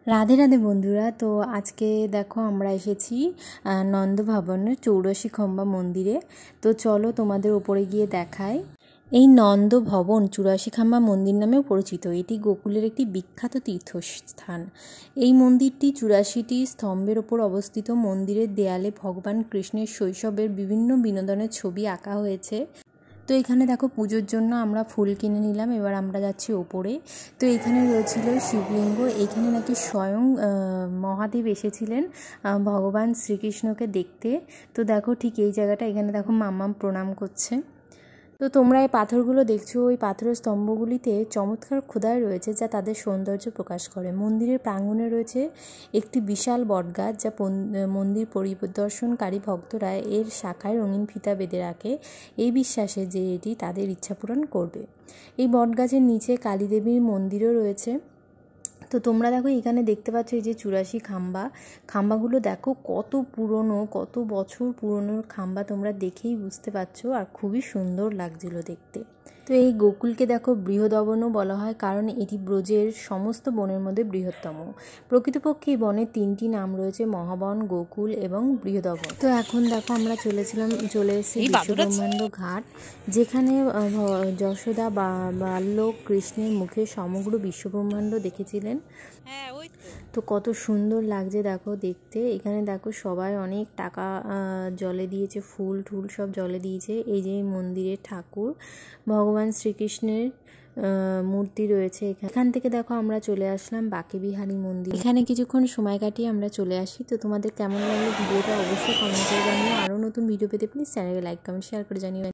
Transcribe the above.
রাধে রাধে বন্ধুরা। তো আজকে দেখো আমরা এসেছি নন্দভবনের ৮৪ খম্বা মন্দিরে। তো চলো তোমাদের ওপরে গিয়ে দেখাই। এই নন্দভবন ৮৪ খাম্বা মন্দির নামেও পরিচিত। এটি গোকুলের একটি বিখ্যাত তীর্থস্থান। এই মন্দিরটি ৮৪টি স্তম্ভের ওপর অবস্থিত। মন্দিরের দেয়ালে ভগবান কৃষ্ণের শৈশবের বিভিন্ন বিনোদনের ছবি আঁকা হয়েছে। তো এখানে দেখো পুজোর জন্য আমরা ফুল কিনে নিলাম। এবার আমরা যাচ্ছি ওপরে। তো এখানে রয়েছিল শিবলিঙ্গ। এখানে নাকি স্বয়ং মহাদেব এসেছিলেন ভগবান শ্রীকৃষ্ণকে দেখতে। তো দেখো ঠিক এই জায়গাটা, এখানে দেখো মাম্মাম প্রণাম করছে। তো তোমরা এই পাথরগুলো দেখছো, ওই পাথরের স্তম্ভগুলিতে চমৎকার খোদাই রয়েছে যা তাদের সৌন্দর্য প্রকাশ করে। মন্দিরের প্রাঙ্গণে রয়েছে একটি বিশাল বটগাছ, যা মন্দির পরিদর্শনকারী ভক্তরা এর শাখায় রঙিন ফিতা বেঁধে রাখে, এই বিশ্বাসে যে এটি তাদের ইচ্ছা পূরণ করবে। এই বটগাছের নিচে কালীদেবীর মন্দিরও রয়েছে। তো তোমরা দেখো এখানে দেখতে পাচ্ছ এই যে ৮৪ খাম্বাগুলো দেখো কত পুরনো, কত বছর পুরনো খাম্বা, তোমরা দেখেই বুঝতে পারছো। আর খুবই সুন্দর লাগছিল দেখতে। তো এই গোকুলকে দেখো বৃহদবনও বলা হয়, কারণ এটি ব্রজের সমস্ত বনের মধ্যে বৃহত্তম। প্রকৃতপক্ষে এই বনের 3টি নাম রয়েছে: মহাবন, গোকুল এবং বৃহদবন। তো এখন দেখো আমরা চলে এসেছি বিশ্বব্রহ্মাণ্ড ঘাট, যেখানে যশোদা বাল্যক কৃষ্ণের মুখে সমগ্র বিশ্বব্রহ্মাণ্ড দেখেছিলেন। তো কত সুন্দর লাগছে দেখো দেখতে। এখানে দেখো সবাই অনেক টাকা জলে দিয়েছে, ফুল টুল সব জলে দিয়েছে। এই যে মন্দিরের ঠাকুর ভগবান শ্রীকৃষ্ণের মূর্তি রয়েছে। এখান থেকে দেখো আমরা চলে আসলাম বাঁকেবিহারী মন্দির। এখানে কিছুক্ষণ সময় কাটিয়ে আমরা চলে আসি। তো তোমাদের কেমন লাগলো ভিডিওটা অবশ্যই কমেন্ট করে জানিও। আরও নতুন ভিডিও পেতে প্লিজ চ্যানেলকে লাইক কমেন্ট শেয়ার করে জানিও।